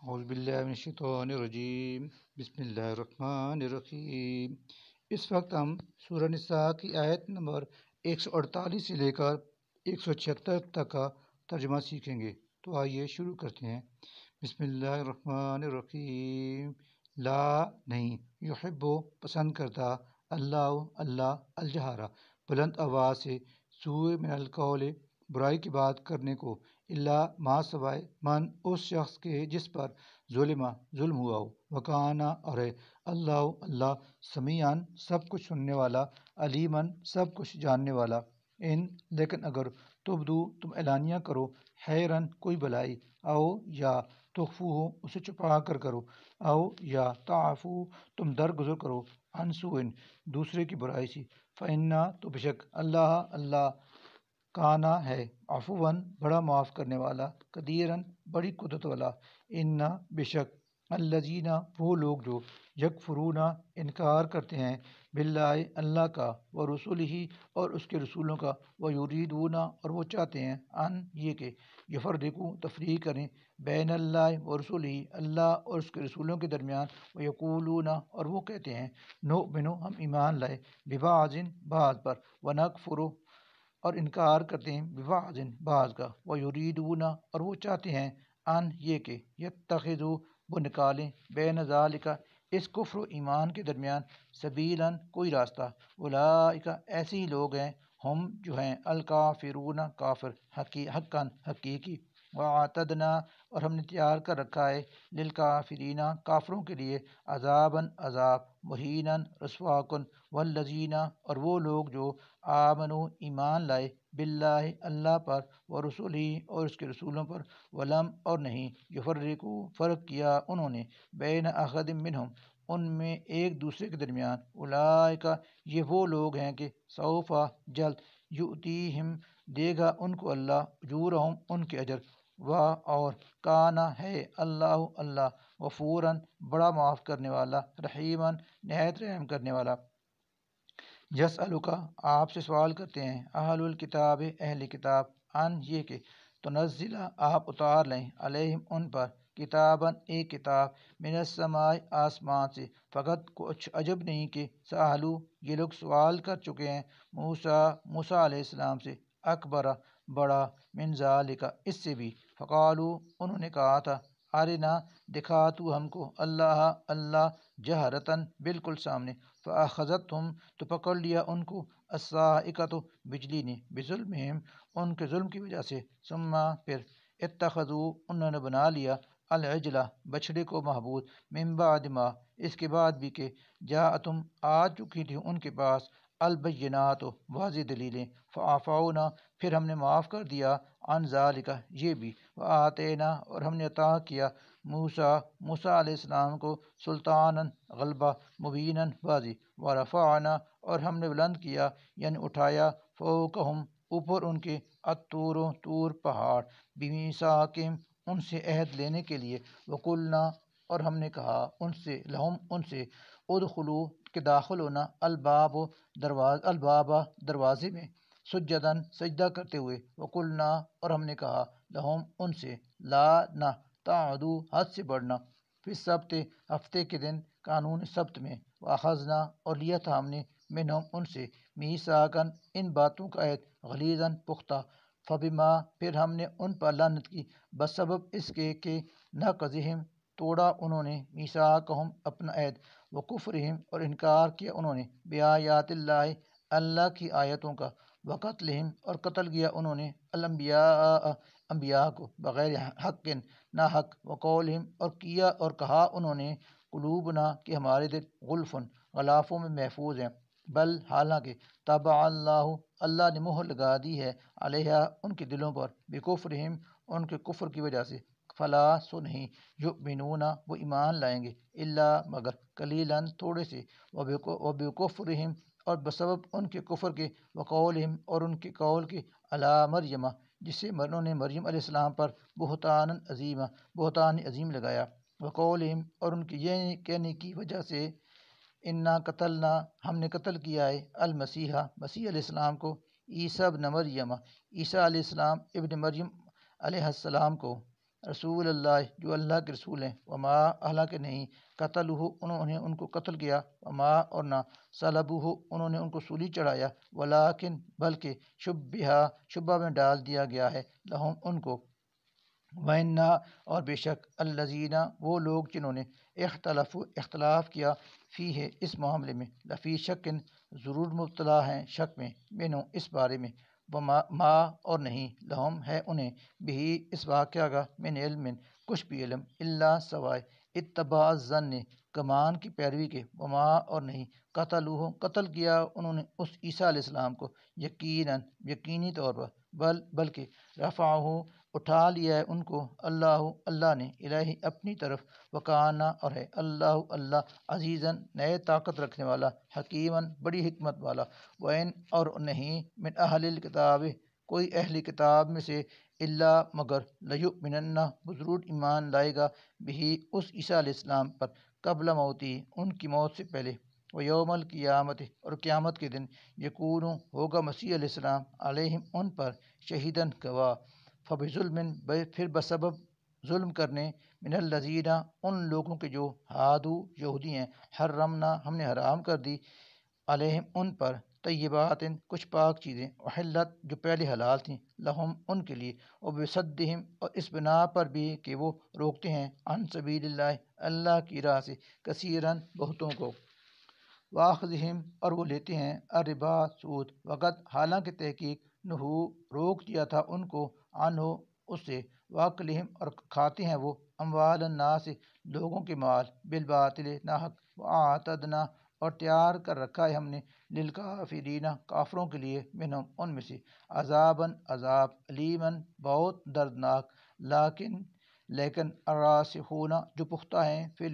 اعوذ باللہ من الشیطان الرجیم بسم اللہ الرحمن الرحیم۔ اس وقت ہم سورہ نساء کی آیت نمبر 148 سے لے کر 176 تک کا ترجمہ سیکھیں گے، تو آئیے شروع کرتے ہیں۔ بسم اللہ الرحمن الرحیم۔ لا نہیں، یحب پسند کرتا، اللہ الجہارہ بلند آواز سے، سوء من القول برائی کی بات کرنے کو، اللہ ما سوائے من اس شخص کے جس پر ظلم ہوا ہو، وکانا اور ہے اللہ سمیعاً سب کچھ سننے والا، علیماً سب کچھ جاننے والا۔ لیکن اگر تبدو تم اعلانیہ کرو، خیراً کوئی بلائی، او یا تخفوہ اسے چھپا کر کرو، او یا تعفو تم درگزر کرو، عن سوء دوسرے کی برائی سے، فإنا تو بے شک اللہ کانا ہے، عفواً بڑا معاف کرنے والا، قدیراً بڑی قدرت والا۔ انا بے شک الذین وہ لوگ جو یکفرون انکار کرتے ہیں، باللہ اللہ کا، ورسلہ اور اس کے رسولوں کا، ویریدون اور وہ چاہتے ہیں، ان یہ کہ یفرقوا تفریق کریں، بین اللہ ورسلہ اللہ اور اس کے رسولوں کے درمیان، ویقولون اور وہ کہتے ہیں، نؤمن ہم ایمان لائے، ببعض بعض پر، ونکفر اور انکار کرتے ہیں، ببعض بعض کا، ویریدون اور وہ چاہتے ہیں، ان یہ کہ یتخذوا وہ نکالیں، بین ذالک اس کفر و ایمان کے درمیان، سبیلاً کوئی راستہ، اولئک ایسے ہی لوگ ہیں، ہم جو ہیں الکافرون کافر، حقاً حقیقی، واعتدنا اور ہم نے تیار کر رکھا ہے، للکافرین کافروں کے لیے، عذاباً عذاب، مہیناً رسوا کن، والذین اور وہ لوگ جو آمنوا ایمان لائے، باللہ اللہ پر، ورسلہ اور اس کے رسولوں پر، ولم اور نہیں، یفرقوا فرق کیا انہوں نے، بین احد منہم ان میں ایک دوسرے کے درمیان، اولئک یہ وہ لوگ ہیں کہ سوف جلد، یؤتیہم دے گا ان کو اللہ، اجورہم ان کے اجر، اور کانا ہے اللہ غفوراً بڑا معاف کرنے والا، رحیماً نہایت رحم کرنے والا۔ یسألک آپ سے سوال کرتے ہیں، اہل الکتاب اہل کتاب، ان یہ کہ تنزل آپ اتار لیں، علیہم ان پر، کتاباً ایک کتاب، من السماء آسمان سے، فقط کچھ عجب نہیں کہ سألوا یہ لوگ سوال کر چکے ہیں، موسیٰ علیہ السلام سے، اکبر بڑا، من ذالک اس سے بھی، فقالوا انہوں نے کہا تھا، ارنا دکھا تو ہم کو اللہ جہرتاً بالکل سامنے، فاخذتہم تو پکڑ لیا ان کو، الصاعقۃ بجلی نے، بظلمہم ان کے ظلم کی وجہ سے، ثم پھر اتخذوا انہوں نے بنا لیا، العجلہ بچھڑے کو معبود، من بعد ما اس کے بعد بھی کہ جاءتہم آ چکی تھی ان کے پاس، البینات واضح دلیلیں، فعفونا پھر ہم نے معاف کر دیا، عن ذالک یہ بھی، وآتینا اور ہم نے عطا کیا موسیٰ علیہ السلام کو، سلطاناً غلبہ، مبیناً واضح، ورفعنا اور ہم نے بلند کیا یعنی اٹھایا، فوقہم اوپر ان کے، طور پہاڑ، بمیثاقہم ان سے عہد لینے کے لیے، وقلنا اور ہم نے کہا ان سے، لہم ان سے، ادخلوا کہ داخل ہونا، الباب دروازے میں، سجداً سجدہ کرتے ہوئے، وقلنا اور ہم نے کہا، لہم ان سے، لا نہ تعدوا حد سے بڑھنا، فی السبت ہفتے کے دن، قانون سبت میں، واخذنا اور لیا تھا ہم نے، منہم ان سے، میثاقاً ان باتوں کا عہد، غلیظاً پختہ، فبما پھر ہم نے ان پر لعنت کی، بسبب اس کے کہ نقضہم توڑا انہوں نے، میثاقہم اپنا عہد، وکفرہم اور انکار کیا انہوں نے، بآیات اللہ کی آیتوں کا، وقتلہم اور قتل کیا انہوں نے، الانبیاء انبیاء کو، بغیر حق نہ حق، وقولہم اور کیا اور کہا انہوں نے، قلوبنا کہ ہمارے دل غلفن غلافوں میں محفوظ ہیں، بل حالانکہ طبع اللہ نے مہر لگا دی ہے، علیہا ان کے دلوں پر، بکفرہم ان کے کفر کی وجہ سے، فلا سو نہیں، یؤمنون وہ ایمان لائیں گے، الا مگر قلیلاً تھوڑے سے، وبکفرہم اور بسبب ان کے کفر کے، وقولہم اور ان کے قول کے، علی مریم جسے انہوں نے مریم علیہ السلام پر، بہتان عظیم لگایا، وقولہم اور ان کے یہ کہنے کی وجہ سے، انا قتلنا ہم نے قتل کیا ہے، المسیح مسیح علیہ السلام کو، عیسیٰ ابن مریم عیسیٰ علیہ السلام ابن مریم علیہ السلام کو، رسول اللہ جو اللہ کے رسول ہیں، وما حالانکہ نہیں قتلہ انہوں نے ان کو قتل کیا، وما اور نہ صلبہ انہوں نے ان کو سولی چڑھایا، ولیکن بلکہ شبہ میں ڈال دیا گیا ہے لہم ان کو، وَإِنَّا اور بے شک الذین وہ لوگ جنہوں نے اختلاف کیا فی ہے اس معاملے میں، لفی شکن ضرور مبتلا ہیں شک میں، منہ اس بارے میں، ما اور نہیں لہم ہے انہیں بھی اس واقعہ کا من علم کچھ بھی علم، الا سوائے اتباع الظن گمان کی پیروی کے، وما اور نہیں قتل کیا انہوں نے اس عیسیٰ علیہ السلام کو یقینی طور پر، بلکہ رفعہ اٹھا لیا ہے ان کو اللہ نے الہی اپنی طرف، وکانا اور ہے اللہ عزیزاً نئے طاقت رکھنے والا، حکیماً بڑی حکمت والا، وَإِنْ اور نہیں من اہل الکتاب کوئی اہل کتاب میں سے، اللہ مگر لیؤمنن وہ ضرور ایمان لائے گا بھی اس عیسیٰ علیہ السلام پر، قبل موتی ان کی موت سے پہلے، ویوم القیامت اور قیامت کے دن، یکون ہوگا مسیح علیہ السلام علیہم ان پر شہیداً گواہ، فبظلم پھر بسبب ظلم کرنے، من الذین ان لوگوں کے جو ہادو یہودی ہیں، حرمنا ہم نے حرام کر دی، علیہم ان پر، طیبات کچھ پاک چیزیں، احلت جو پہلے حلال تھیں، لہم ان کے لیے، وبصدہم اور اس بنا پر بھی کہ وہ روکتے ہیں، عن سبیل اللہ اللہ کی راہ سے، کثیراً بہتوں کو، واخذہم اور وہ لیتے ہیں، الربا سود، وقت حالانکہ تحقیق نہو روک دیا تھا ان کو، عنہ اس سے، واکلہم اور کھاتے ہیں وہ، اموال الناس لوگوں کے مال، بالباطل ناحق، واعتدنا اور تیار کر رکھا ہے ہم نے، للکافرین کافروں کے لیے، منہم ان میں سے، عذاباً عذاب، علیماً بہت دردناک، لیکن الراسخون جو پختہ ہیں فی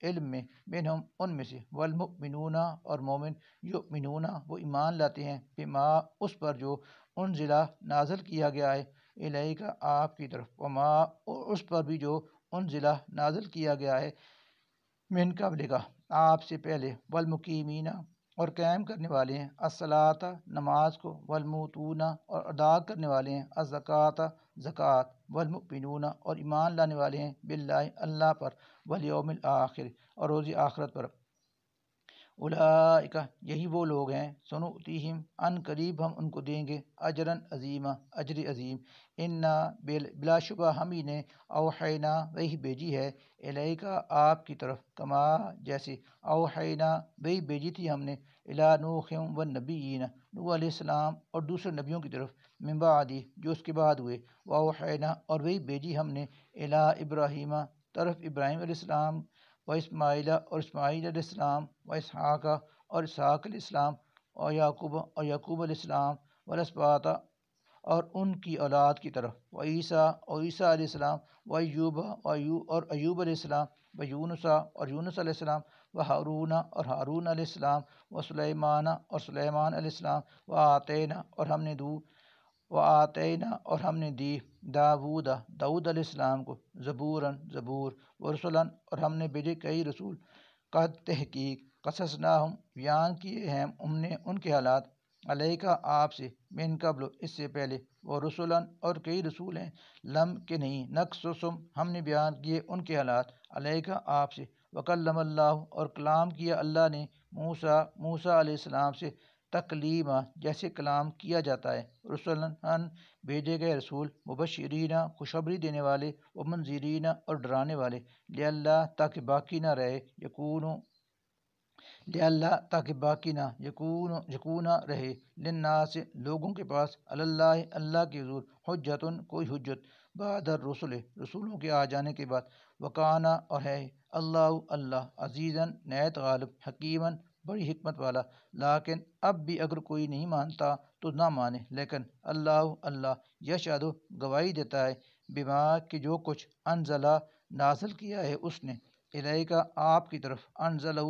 علم میں، منہم ان میں سے، والمؤمنون اور مومن، یؤمنون وہ ایمان لاتے ہیں، بما اس پر جو انزلہ نازل کیا گیا ہے، الیک آپ کی طرف، وما اس پر بھی جو انزلہ نازل کیا گیا ہے، من قبل آپ سے پہلے، والمقیمین اور قائم کرنے والے ہیں، الصلاۃ نماز کو، والموتون اور ادا کرنے والے ہیں، الزکوٰۃ زکوٰۃ، والمؤمنون اور ایمان لانے والے ہیں، باللہ اللہ پر، والیوم الآخر اور روز آخرت پر، اولئک یہی وہ لوگ ہیں، سنؤتیہم ان قریب ہم ان کو دیں گے، اجرا عظیما اجر عظیم، انا بلا شبہ ہم ہی نے، اوحینا وہی بھیجی ہے، الیک آپ کی طرف، کما جیسے، اوحینا وہی بھیجی تھی ہم نے، الی نوح والنبیین نوح علیہ السلام اور دوسرے نبیوں کی طرف، من بعدی جو اس کے بعد ہوئے، واوحینا اور وہی بھیجی ہم نے، الی ابراہیم طرف ابراہیم علیہ السلام، و اسماعیل اور اسماعیل علیہ السلام، و اسحاق اور اسحاق علیہ السلام، اور یعقوب علیہ السلام، والاسباط اور ان کی اولاد کی طرف، و عیسیٰ اور عیسیٰ علیہ السلام، و ایوب اور ایوب علیہ السلام، و یونس اور یونس علیہ السلام، و ہارون اور ہارون علیہ السلام، و سلیمان اور سلیمان علیہ السلام، و آتینا اور ہم نے دی داود علیہ السلام کو، زبور، ورسلاً اور ہم نے بھیجے کئی رسول، قد تحقیق قصصناہم بیان کیے ہیں ہم نے ان کے حالات، علیکہ آپ سے، من قبل اس سے پہلے، ورسلاً اور کئی رسول ہیں، لم کہ نہیں، نقصصم ہم نے بیان کیے ان کے حالات، علیکہ آپ سے، وکلم اللہ اور کلام کیا اللہ نے، موسیٰ علیہ السلام سے، تکلیما جیسے کلام کیا جاتا ہے، رسلاً بھیجے گئے رسول، مبشرین خوشخبری دینے والے، ومنذرین اور ڈرانے والے، لئلا تاکہ باقی نہ رہے، یکون رہے، للناس اللہ کے پاس، اللہ کے حضور، حجتن کوئی حجت، بعد الرسل رسولوں کے آ جانے کے بعد، وکانا اور ہے اللہ عزیزاً نہایت غالب، حکیماً بڑی حکمت والا، لیکن اب بھی اگر کوئی نہیں مانتا تو نہ مانے، لیکن اللہ یشہد گواہی دیتا ہے، بما کہ جو کچھ انزلہ نازل کیا ہے اس نے، الیک آپ کی طرف، انزلہ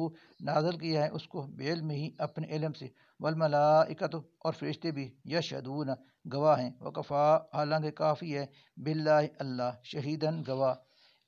نازل کیا ہے اس کو، بعلم ہی اپنے علم سے، والملائکۃ اور فرشتے بھی، یشہدون گواہ ہیں، وکفا حالانکہ کافی ہے، باللہ اللہ شہیداً گواہ،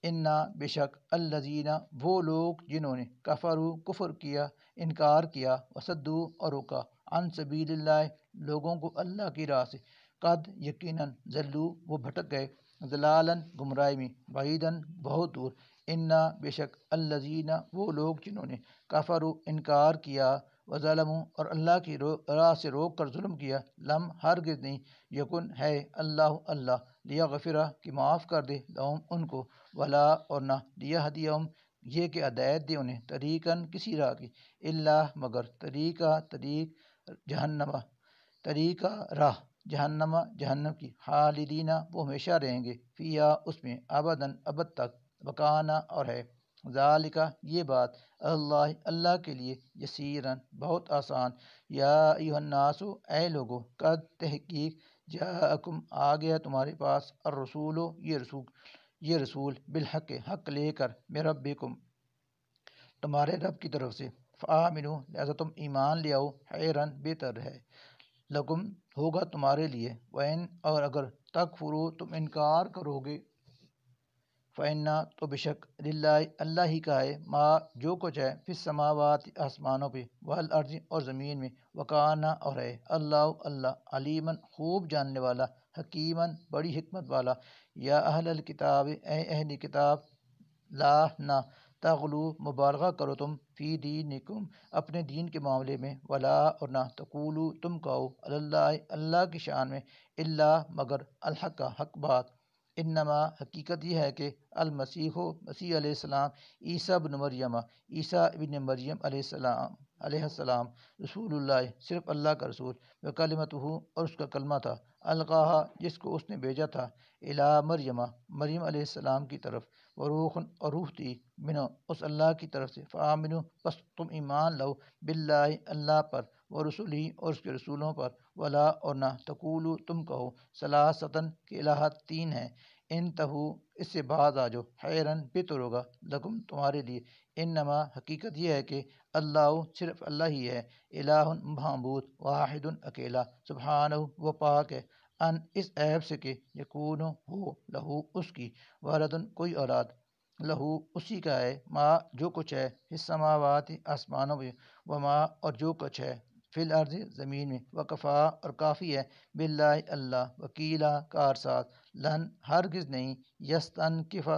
انا بے شک الذین وہ لوگ جنہوں نے کفر کیا، انکار کیا، وصدو اور روکا، عن سبیل اللہ لوگوں کو اللہ کی راہ سے، قد یقیناً ضلوا وہ بھٹک گئے، ضلالن گمراہی میں، بعیدن بہت دور، انا بے شک الذین وہ لوگ جنہوں نے کفروا انکار کیا، وظلموا اور اللہ کی راہ سے روک کر ظلم کیا، لم ہرگز نہیں، یکن ہے اللہ اللہ لیغفرہ کہ معاف کر دے، لہم ان کو، ولا اور نہ لیہدیہم یہ کہ ہدایت دے انہیں، طریقاً کسی راہ کی، اللہ مگر طریق جہنم طریقہ راہ جہنم جہنم کی، خالدینہ وہ ہمیشہ رہیں گے، فیہا اس میں، ابداً ابد تک، وکانا اور ہے، ذالکہ یہ بات، اللہ کے لیے، یسیراً بہت آسان، یا ایھا الناس اے لوگو، قد تحقیق، جاءکم آ گیا تمہارے پاس، الرسول یہ رسول بالحق حق لے کر، من ربکم تمہارے رب کی طرف سے، فآمنوا لہذا تم ایمان لے آؤ، خیراً بہتر ہے، لکم ہوگا تمہارے لیے، وَإِنْ اور اگر تکفروا تم انکار کرو گے، فَإِنَّ تو بشک للہ اللہ ہی کا ہے، ما جو کچھ ہے، فی السماوات آسمانوں پہ، والارض اور زمین میں، وکانا اور ہے، اللہ علیماً خوب جاننے والا، حکیماً بڑی حکمت والا، یا اہل الکتاب اے اہل کتاب، لا نہ تغلو مبالغہ کرو تم، فی دینکم اپنے دین کے معاملے میں، ولا اور نہ تقولو تم کہو، اللہ کی شان میں، الا مگر الحق حق بات، انما حقیقت یہ ہے کہ مسیح علیہ السلام، عیسیٰ بن مریم عیسیٰ ابن مریم علیہ السلام، رسول اللہ صرف اللہ کا رسول، وکلمتہ اور اس کا کلمہ تھا، القاہا جس کو اس نے بھیجا تھا، الی مریم علیہ السلام کی طرف، وروح اور روح تھی، منہ اس اللہ کی طرف سے، فآمنوا پس تم ایمان لو، باللہ اللہ پر، ورسلہ اور اس کے رسولوں پر، ولا اور نہ تقولو تم کہو، ثلاثتن کہ الہ تین ہیں، انتہو اس سے باز آ جاؤ، خیراً بہتر ہوگا، لکم تمہارے لیے، انما حقیقت یہ ہے کہ اللہ صرف اللہ ہی ہے، الہ معبود، واحد اکیلا، سبحانہ وہ پاک ہے، ان اس عیب سے کہ یکون ہو لہو اس کی، ولدن کوئی اولاد، لہو اسی کا ہے، ما جو کچھ ہے، فی السماوات آسمانوں میں، وما اور جو کچھ ہے، فی الارض زمین میں، وکفا اور کافی ہے، باللہ اللہ وکیلا کارساز، لن ہرگز نہیں، یستنکف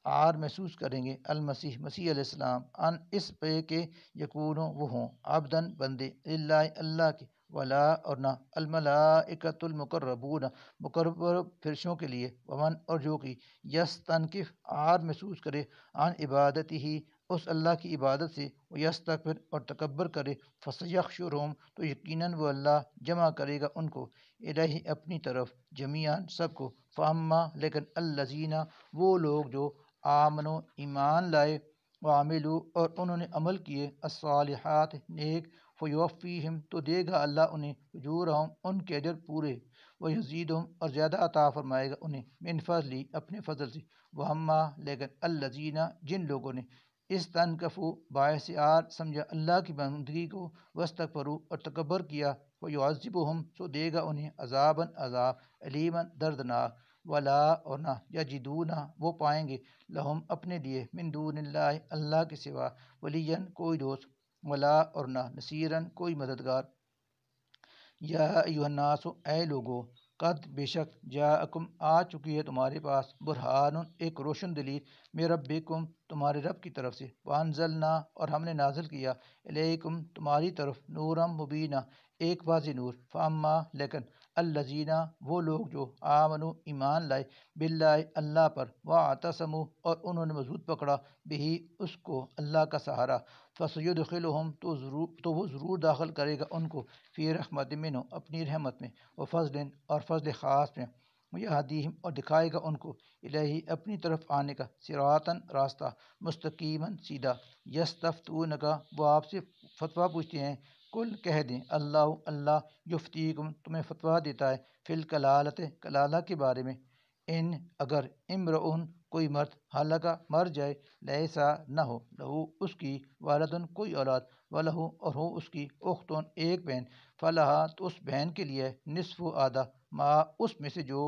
عار محسوس کریں گے، مسیح علیہ السلام، ان اس پہ کہ یکونوں وہ ہوں، عبدن بندے، للہ اللہ کے، ولا اور نہ الملائکۃ المقربون مقرب فرشوں کے لیے، ومن اور جو کی یستنکف عار محسوس کرے، عن عبادت ہی اس اللہ کی عبادت سے، یستکبر اور تکبر کرے، فسیحشرہم تو یقیناً وہ اللہ جمع کرے گا ان کو، الہ اپنی طرف، جمیعاً سب کو، فاما لیکن الذین وہ لوگ جو آمنو ایمان لائے، وعملوا اور انہوں نے عمل کیے، الصالحات نیک، فیوفیہم تو دے گا اللہ انہیں، اجورہم ان کے اجر پورے، ویزیدہم اور زیادہ عطا فرمائے گا انہیں، من فضلی اپنے فضل سے، وہما لیکن الذین جن لوگوں نے استنکفوا باعث عار سمجھا اللہ کی بندگی کو، واستکبروا اور تکبر کیا، ویعذبہم سو دے گا انہیں عذاباً عذاب، علیماً دردناک، ولا اور نہ یجدون وہ پائیں گے، لہم اپنے لیے، من دون اللہ اللہ کے سوا، ولیاً کوئی دوست، ولا اور نہ نصیراً کوئی مددگار، یا ایھا الناس اے لوگو، قد بے شک جاءکم آ چکی ہے تمہارے پاس، برہان ایک روشن دلیل، من ربکم تمہارے رب کی طرف سے، وانزلنا اور ہم نے نازل کیا، الیکم تمہاری طرف، نورا مبینہ ایک واضح نور، فاما لیکن الذین وہ لوگ جو آمنوا ایمان لائے، باللہ اللہ پر، واعتصموا اور انہوں نے مضبوط پکڑا، بہی اس کو اللہ کا سہارا، فسیدخلہم تو وہ ضرور داخل کرے گا ان کو، فی رحمت منہ اپنی رحمت میں، وفضل اور فضل خاص میں، یہدیہم اور دکھائے گا ان کو، الہی اپنی طرف آنے کا، صراطاً راستہ، مستقیماً سیدھا، یستفتونک وہ آپ سے فتویٰ پوچھتے ہیں، کل کہہ دیں اللہ یفتیکم تمہیں فتویٰ دیتا ہے، فی الکلالۃ کلالہ کے بارے میں، ان اگر امرؤن کوئی مرد ہلاکا مر جائے، لیسا نہ ہو لہو اس کی والدن کوئی اولاد، ولہو اور ہو اس کی اختون ایک بہن، فلہا تو اس بہن کے لیے نصف آدھا، ما اس میں سے جو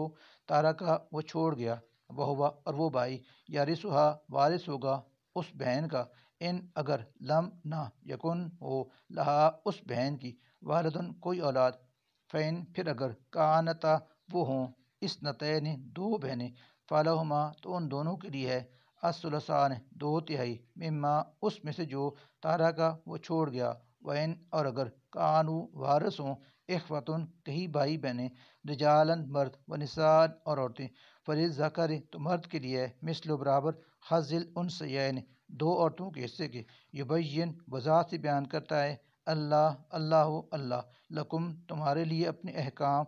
تارکا وہ چھوڑ گیا، وہوا اور وہ بھائی، یارثھا وارث ہوگا اس بہن کا، ان اگر لم نہ یکن ہو لہا اس بہن کی والدن کوئی اولاد، فین پھر اگر کانتا وہ ہوں، اثنتین دو بہنیں، فالہما تو ان دونوں کے لیے ہے الثلثان 2/3 مما اس میں سے جو تارا کا وہ چھوڑ گیا، وین اور اگر کانو وارث ہوں اخوتن کہیں بھائی بہنیں، رجالن مرد و نساء اور عورتیں، فللذکر تو مرد کے لیے مثل برابر حظ الانثیین 2 عورتوں کے حصے کے، یبین وضاحت سے بیان کرتا ہے اللہ لکم تمہارے لیے اپنے احکام،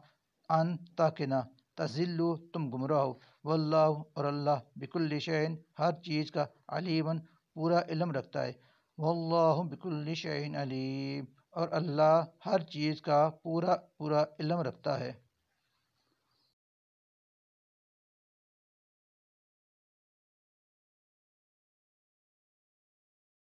ان تاکہ نہ تزلوا تم گمراہ ہو، واللہ اور اللہ بکل شیء ہر چیز کا علیمًا پورا علم رکھتا ہے، واللہ بکل شیء علیم اور اللہ ہر چیز کا پورا علم رکھتا ہے۔